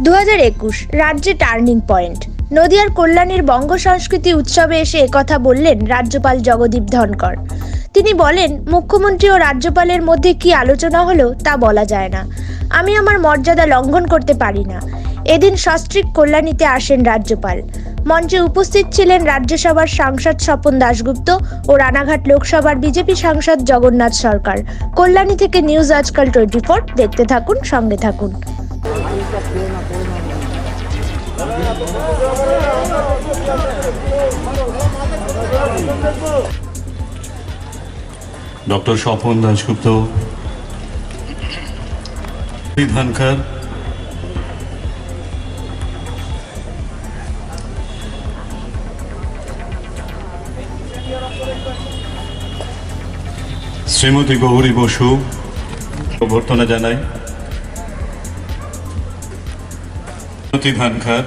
2021 রাজ্যে turning point. নদিয়ার কল্যাণীর বঙ্গ সংস্কৃতি উৎসবে এসে একথা বললেন রাজ্যপাল জগদীপ ধনকর। তিনি বলেন, মুখ্যমন্ত্রী ও রাজ্যপালের মধ্যে কি আলোচনা হলো তা বলা যায় না। আমি আমার মর্যাদা লঙ্ঘন করতে পারি না। এদিন সস্ত্রীক কল্যাণীতে আসেন রাজ্যপাল। মঞ্চে উপস্থিত ছিলেন রাজ্যসভার সাংসদ স্বপন দাশগুপ্ত ও রানাঘাট লোকসভার বিজেপি সাংসদ জগন্নাথ সরকার। কল্যাণী থেকে নিউজ আজকাল 24 দেখতে থাকুন, সঙ্গে থাকুন। डॉक्टर स्वपन दासगुप्त, धनखड़, श्रीमती गौरी बसु अभ्यर्थना जानाई, धनखड़,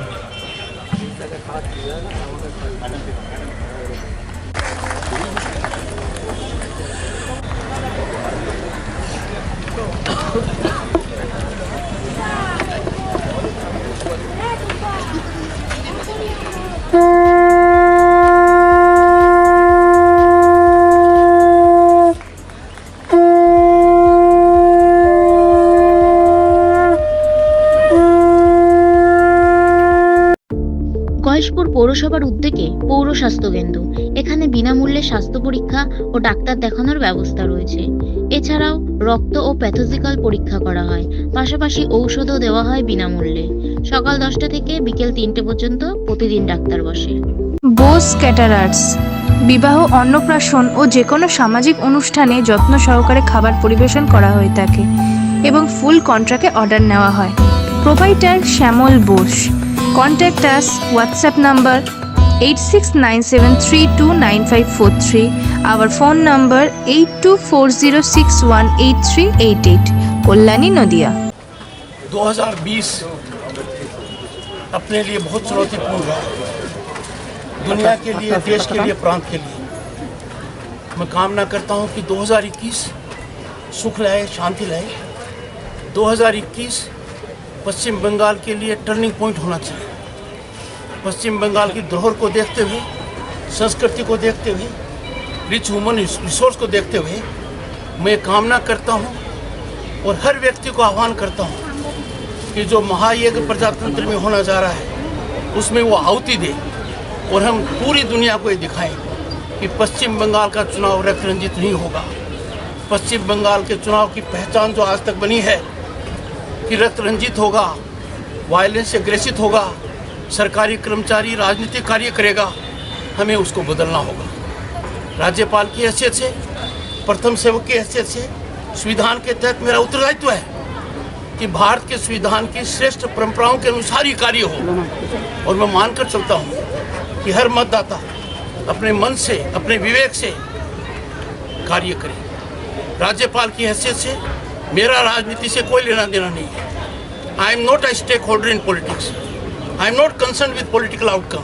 গয়েশপুর পৌরসভার উদ্যোগে পৌর স্বাস্থ্য কেন্দ্র। এখানে বিনামূল্যে স্বাস্থ্য পরীক্ষা ও ডাক্তার দেখানোর ব্যবস্থা রয়েছে। এছাড়াও রক্ত ও প্যাথোলজিক্যাল পরীক্ষা করা হয়, পাশাপাশি ঔষধও দেওয়া হয় বিনামূল্যে। সকাল 10টা থেকে বিকেল 3টে পর্যন্ত প্রতিদিন ডাক্তার বসে। বোস ক্যাটারার্স বিবাহ, অন্নপ্রাশন ও যে কোনো সামাজিক অনুষ্ঠানে যত্ন সহকারে খাবার পরিবেশন করা হয়ে থাকে এবং ফুল কন্ট্রাক্টে অর্ডার নেওয়া হয়। Provider Shyamal Bose. Contact us WhatsApp number 8697329543, our phone number 8240618388, Kalyani Nadia. 2020 अपने लिए बहुत चुनौतीपूर्ण रहा, दुनिया के लिए, देश के लिए, प्रांत के लिए। मैं कामना करता हूं कि 2021 सुख लाए, शांति लाए। 2021 पश्चिम बंगाल के लिए टर्निंग पॉइंट होना चाहिए। पश्चिम बंगाल की धरोहर को देखते हुए, संस्कृति को देखते हुए, रिच ह्यूमन रिसोर्स को देखते हुए मैं कामना करता हूं और हर व्यक्ति को आह्वान करता हूं कि जो महायज्ञ प्रजातंत्र में होना जा रहा है उसमें वो आहुति दे और हम पूरी दुनिया को ये दिखाएं कि पश्चिम बंगाल का चुनाव रक्त रंजित नहीं होगा। पश्चिम बंगाल के चुनाव की पहचान जो आज तक बनी है कि रक्त रंजित होगा, वायलेंस से ग्रसित होगा, सरकारी कर्मचारी राजनीतिक कार्य करेगा, हमें उसको बदलना होगा। राज्यपाल की हैसियत से, प्रथम सेवक की हैसियत से संविधान के तहत मेरा उत्तरदायित्व है कि भारत के संविधान की श्रेष्ठ परंपराओं के अनुसार ही कार्य हो। और मैं मानकर चलता हूँ कि हर मतदाता अपने मन से, अपने विवेक से कार्य करे। राज्यपाल की हैसियत से मेरा राजनीति से कोई लेना देना नहीं है। I am not a stakeholder in politics. I am not concern with political outcome,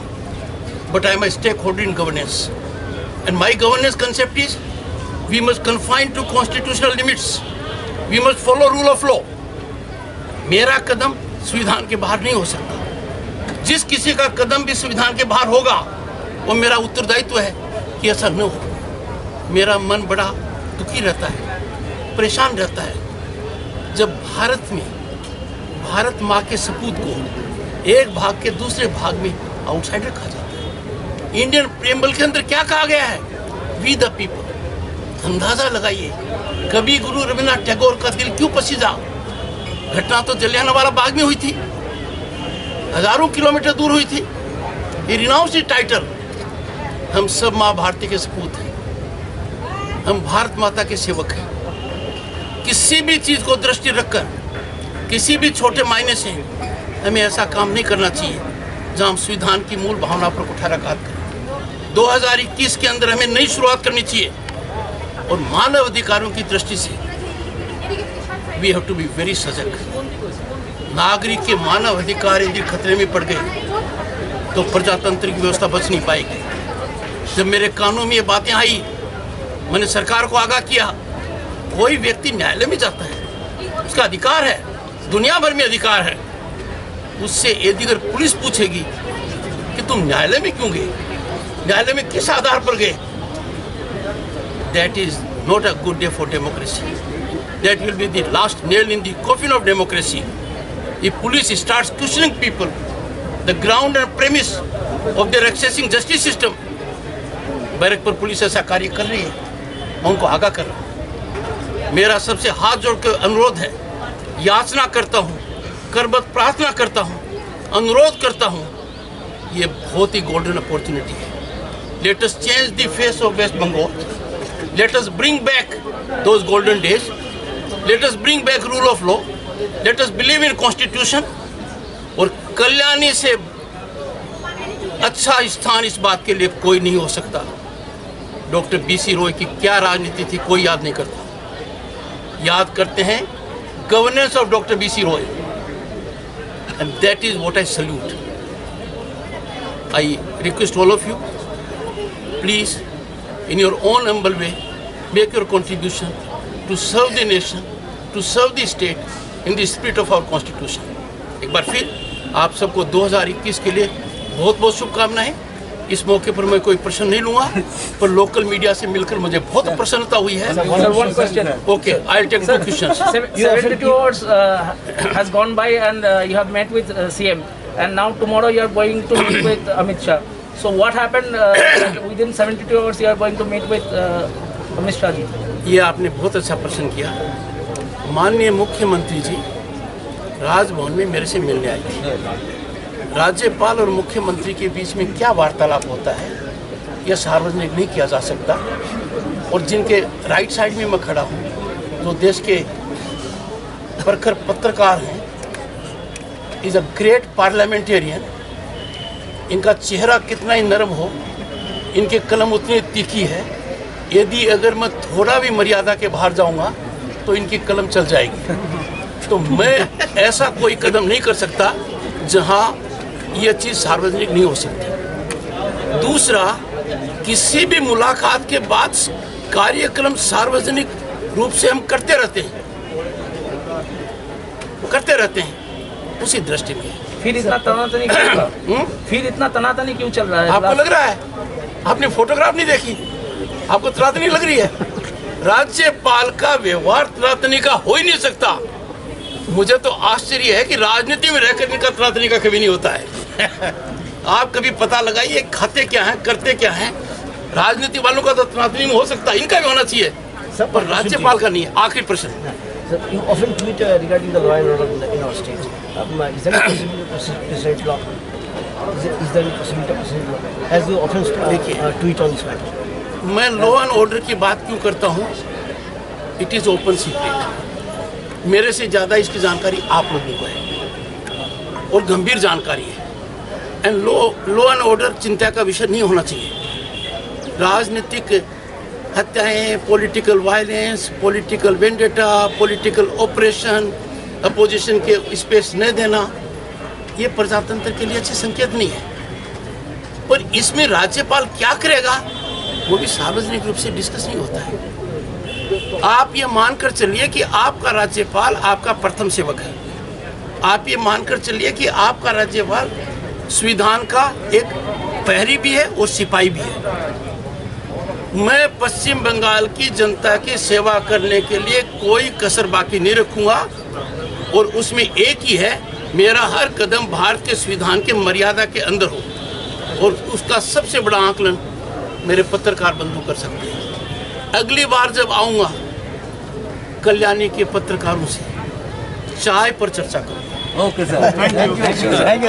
but I am a stakeholder in governance. And my governance concept is we must confine to constitutional limits, we must follow rule of law. मेरा कदम संविधान के बाहर नहीं हो सकता। जिस किसी का कदम भी संविधान के बाहर होगा वो मेरा उत्तरदायित्व है कि ऐसा न हो। मेरा मन बड़ा दुखी रहता है, परेशान रहता है जब भारत में भारत माँ के सपूत को एक भाग के दूसरे भाग में आउटसाइडर कहा जाता है। इंडियन प्रेम्बल के अंदर क्या कहा गया है? We the people. अंदाजा लगाइए कवि गुरु रविन्द्रनाथ टैगोर का दिल क्यों पसीजा। घटना तो जलियांवाला बाग में हुई थी, हजारों किलोमीटर दूर हुई थी। ये रिनाउंस टाइटल। हम सब माँ भारती के सपूत हैं, हम भारत माता के सेवक हैं। किसी भी चीज को दृष्टि रखकर, किसी भी छोटे मायने से हमें ऐसा काम नहीं करना चाहिए जहां हम संविधान की मूल भावना पर कुठाराघात करें। 2021 के अंदर हमें नई शुरुआत करनी चाहिए और मानव अधिकारों की दृष्टि से we have to be very सजग। नागरिक के मानव अधिकार यदि खतरे में पड़ गए तो प्रजातंत्र की व्यवस्था बच नहीं पाएगी। जब मेरे कानून में ये बातें आई, मैंने सरकार को आगाह किया, कोई व्यक्ति न्यायालय में जाता है, उसका अधिकार है, दुनिया भर में अधिकार है, उससे यदि अगर पुलिस पूछेगी कि तुम न्यायालय में क्यों गए, न्यायालय में किस आधार पर गए, that is not a good day for democracy. That will be the last nail in the coffin of democracy. If police starts questioning people, the ground and premise of their accessing justice system, barrack पर police ऐसा कार्य कर रही है, मैं उनको आगाह कर रहा हूँ. मेरा सबसे हाथ जोड़ कर अनुरोध है, याचना करता हूँ, करबद्ध प्रार्थना करता हूँ, अनुरोध करता हूँ, ये बहुत ही गोल्डन अपॉर्चुनिटी है. Let us change the face of West Bengal. Let us bring back those golden days. Let us bring back rule of law. Let us believe in constitution. और कल्याणी से अच्छा स्थान इस बात के लिए कोई नहीं हो सकता. डॉक्टर बीसी रॉय की क्या राजनीति थी कोई याद नहीं करता. याद करते हैं governance of doctor B C Roy, and that is what I salute. I request all of you, please in your own humble way, make your contribution to serve the nation, to serve the state in the spirit of our constitution. एक बार फिर आप सबको 2021 के लिए बहुत बहुत शुभकामनाएं. इस मौके पर मैं कोई प्रश्न नहीं लूंगा, पर लोकल मीडिया से मिलकर मुझे बहुत प्रसन्नता हुई है. One question. Okay, I'll take two questions. 72 hours has gone by and you have met with CM, and now tomorrow you are going to meet with Amit Shah. So what happened that within 72 hours you are going to meet with Amit Shah ji? ये आपने बहुत अच्छा प्रश्न किया. माननीय मुख्यमंत्री जी राजभवन में मेरे से मिलने आए थे. राज्यपाल और मुख्यमंत्री के बीच में क्या वार्तालाप होता है यह सार्वजनिक नहीं किया जा सकता. और जिनके राइट साइड में मैं खड़ा हूँ, जो देश के प्रखर पत्रकार हैं, इज़ अ ग्रेट पार्लियामेंटेरियन. इनका चेहरा कितना ही नरम हो, इनके कलम उतनी तीखी है. यदि अगर मैं थोड़ा भी मर्यादा के बाहर जाऊंगा तो इनकी कलम चल जाएगी. तो मैं ऐसा कोई कदम नहीं कर सकता जहां यह चीज़ सार्वजनिक नहीं हो सकती. दूसरा, किसी भी मुलाकात के बाद कार्यक्रम सार्वजनिक रूप से हम करते रहते हैं उसी दृष्टि में. फिर इतना तनातनी क्यों? फिर इतना तनातनी क्यों चल रहा है? आपको लग रहा है, आपने फोटोग्राफ नहीं देखी, आपको तनातनी लग रही है? राज्यपाल का व्यवहार तनातनी का हो ही नहीं सकता. मुझे तो आश्चर्य है कि राजनीति में रहकर इनका तनातनी का कभी नहीं होता है. आप कभी पता लगाइए खाते क्या हैं, करते क्या हैं. राजनीति वालों का तो तनातनी में हो सकता है, इनका भी होना चाहिए, पर राज्यपाल का नहीं है. आखिरी प्रश्न. You often tweet regarding the law and order in our state. Is there a possibility of president law? Is there a possibility of president law? As you often tweet on this matter. मैं law and order की बात क्यों करता हूँ? It is open secret. मेरे से ज़्यादा इसकी जानकारी आप लोगों को है और गंभीर जानकारी है. एंड लॉ एंड ऑर्डर चिंता का विषय नहीं होना चाहिए. राजनीतिक हत्याएं, political violence, political vendetta, political operation, opposition के स्पेस न देना, ये प्रजातंत्र के लिए अच्छे संकेत नहीं है. पर इसमें राज्यपाल क्या करेगा वो भी सार्वजनिक रूप से डिस्कस नहीं होता है. आप ये मानकर चलिए कि आपका राज्यपाल आपका प्रथम सेवक है. आप ये मानकर चलिए कि आपका राज्यपाल संविधान का एक प्रहरी भी है और सिपाही भी है. मैं पश्चिम बंगाल की जनता की सेवा करने के लिए कोई कसर बाकी नहीं रखूंगा, और उसमें एक ही है, मेरा हर कदम भारत के संविधान के मर्यादा के अंदर हो. और उसका सबसे बड़ा आकलन मेरे पत्रकार बंधु कर सकते हैं. अगली बार जब आऊँगा कल्याणी के पत्रकारों से चाय पर चर्चा करूँगा. Okay sir.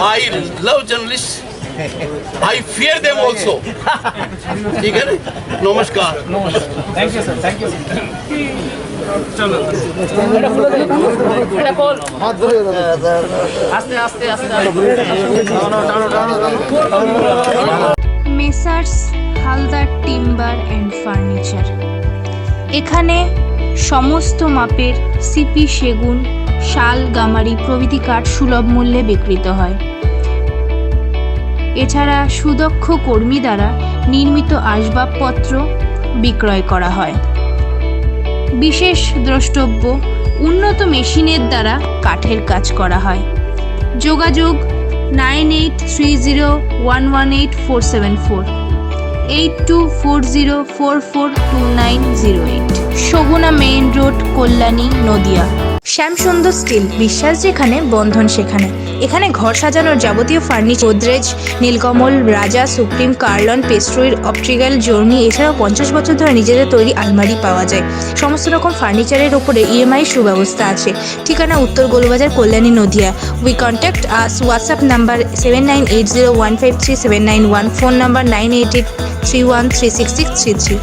I love journalist, I fear them also. ठीक है ना? नमस्कार. Thank you sir. Thank you. आस्ते आस्ते आस्ते. Messrs Haldar timber and furniture. এখানে সমস্ত মাপের সিপি, সেগুন, শাল, গামারি প্রভৃতি কাঠ সুলভ মূল্যে বিক্রিত হয়। এছাড়া সুদক্ষ কর্মী দ্বারা নির্মিত আসবাবপত্র বিক্রয় করা হয়। বিশেষ দ্রষ্টব্য, উন্নত মেশিনের দ্বারা কাঠের কাজ করা হয়। যোগাযোগ 9830118474, 8240442908, Shaguna main road, Kalyani, Nadia. Shyamsundar steel, বিশ্বাস যেখানে বন্ধন সেখানে। এখানে ঘর সাজানোর যাবতীয় ফার্নিচার, গোদরেজ, নীলকমল, রাজা, সুপ্রিম, কার্লন, পেস্ট্রয়ের, অপট্রিক্যাল, জর্নি, এছাড়াও 50 বছর ধরে নিজেদের তৈরি আলমারি পাওয়া যায়। সমস্ত রকম ফার্নিচারের ওপরে ইএমআই সুব্যবস্থা আছে। ঠিকানা উত্তর Golbazar, Kalyani, Nadia. We contact us. WhatsApp number 7980153791, phone number 9883136633।